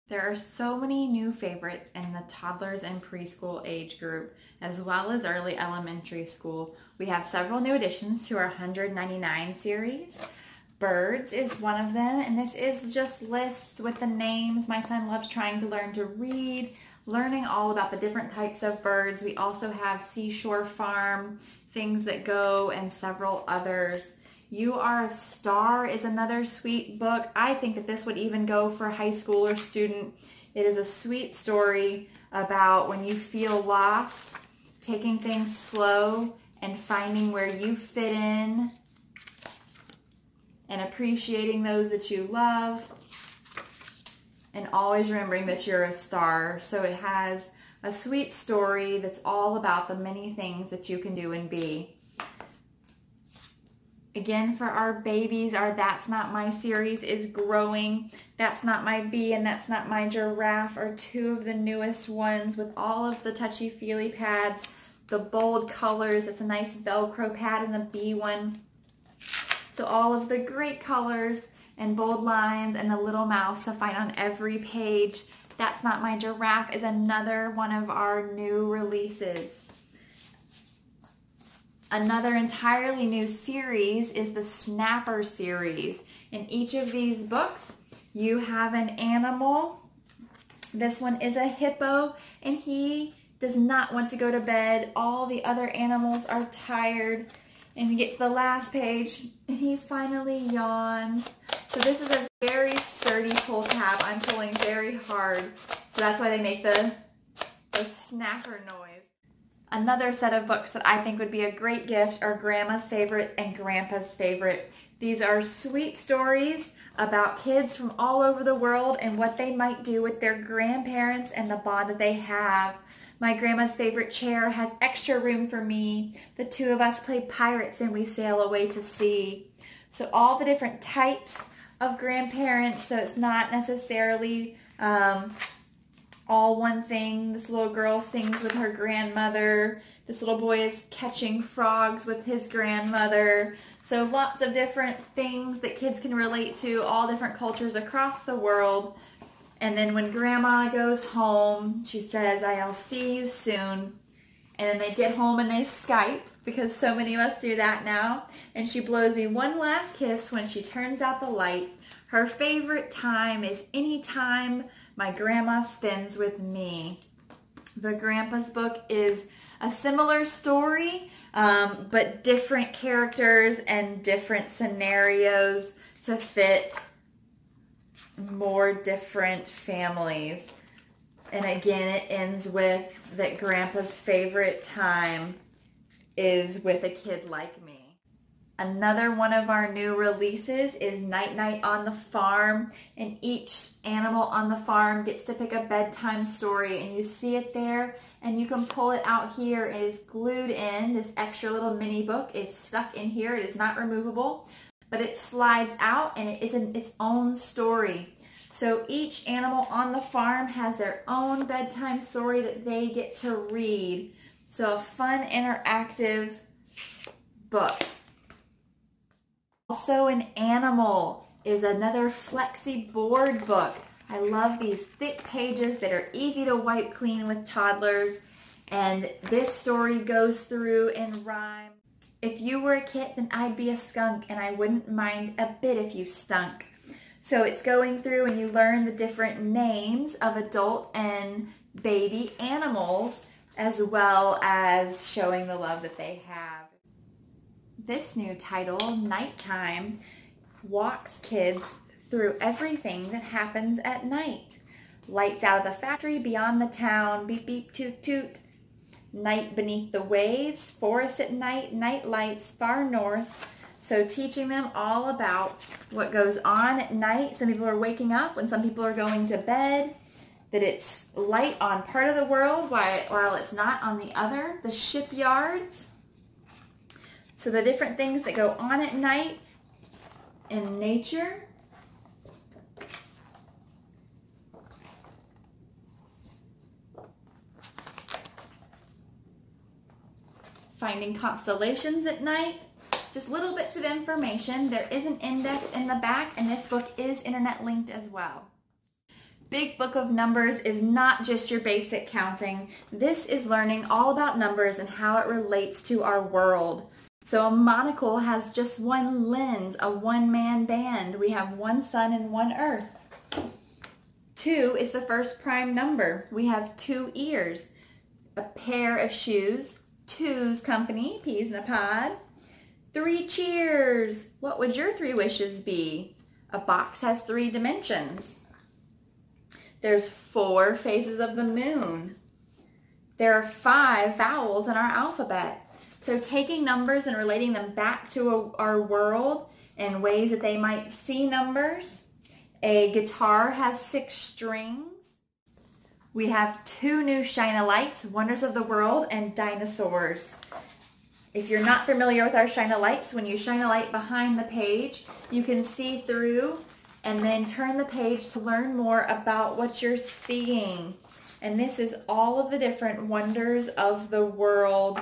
There are so many new favorites in the toddlers and preschool age group, as well as early elementary school. We have several new additions to our 199 series. Birds is one of them, and this is just lists with the names. My son loves trying to learn to read, learning all about the different types of birds. We also have Seashore Farm, Things That Go, and several others. You Are a Star is another sweet book. I think that this would even go for a high school or student. It is a sweet story about when you feel lost, taking things slow and finding where you fit in and appreciating those that you love and always remembering that you're a star. So it has a sweet story that's all about the many things that you can do and be. Again, for our babies, our That's Not My series is growing. That's Not My Bee and That's Not My Giraffe are two of the newest ones with all of the touchy-feely pads, the bold colors. That's a nice Velcro pad in the bee one. So all of the great colors and bold lines and the little mouse to find on every page. That's Not My Giraffe is another one of our new releases. Another entirely new series is the Snapper series. In each of these books, you have an animal. This one is a hippo, and he does not want to go to bed. All the other animals are tired, and you get to the last page, and he finally yawns. So this is a very sturdy pull tab. I'm pulling very hard, so that's why they make the snapper noise. Another set of books that I think would be a great gift are Grandma's Favorite and Grandpa's Favorite. These are sweet stories about kids from all over the world and what they might do with their grandparents and the bond that they have. My Grandma's Favorite chair has extra room for me. The two of us play pirates and we sail away to sea. So all the different types of grandparents, so it's not necessarily all one thing. This little girl sings with her grandmother. This little boy is catching frogs with his grandmother. So lots of different things that kids can relate to, all different cultures across the world. And then when Grandma goes home, she says, "I'll see you soon." And then they get home and they Skype, because so many of us do that now. And she blows me one last kiss when she turns out the light. Her favorite time is any time my grandma spends with me. The Grandpa's book is a similar story, but different characters and different scenarios to fit more different families. And again, it ends with that Grandpa's favorite time is with a kid like me. Another one of our new releases is Night Night on the Farm, and each animal on the farm gets to pick a bedtime story, and you see it there, and you can pull it out here. It is glued in. This extra little mini book is stuck in here. It is not removable, but it slides out, and it is its own story. So each animal on the farm has their own bedtime story that they get to read. So a fun, interactive book. Also, an animal is another flexi board book. I love these thick pages that are easy to wipe clean with toddlers. And this story goes through in rhyme. If you were a kit, then I'd be a skunk, and I wouldn't mind a bit if you stunk. So it's going through and you learn the different names of adult and baby animals, as well as showing the love that they have. This new title, Nighttime, walks kids through everything that happens at night. Lights out of the factory beyond the town, beep beep toot toot. Night beneath the waves, forest at night, night lights far north. So teaching them all about what goes on at night. Some people are waking up when some people are going to bed. That it's light on part of the world while it's not on the other. The shipyards. So the different things that go on at night in nature. Finding constellations at night. Just little bits of information. There is an index in the back, and this book is internet linked as well. Big Book of Numbers is not just your basic counting. This is learning all about numbers and how it relates to our world. So a monocle has just one lens, a one-man band. We have one sun and one earth. 2 is the first prime number. We have 2 ears, a pair of shoes, 2's company, peas in a pod. 3 cheers. What would your 3 wishes be? A box has 3 dimensions. There's 4 phases of the moon. There are 5 vowels in our alphabet. So taking numbers and relating them back to our world in ways that they might see numbers. A guitar has 6 strings. We have 2 new shine-a-lights, Wonders of the World and Dinosaurs. If you're not familiar with our shine-a-lights, when you shine a light behind the page, you can see through and then turn the page to learn more about what you're seeing. And this is all of the different wonders of the world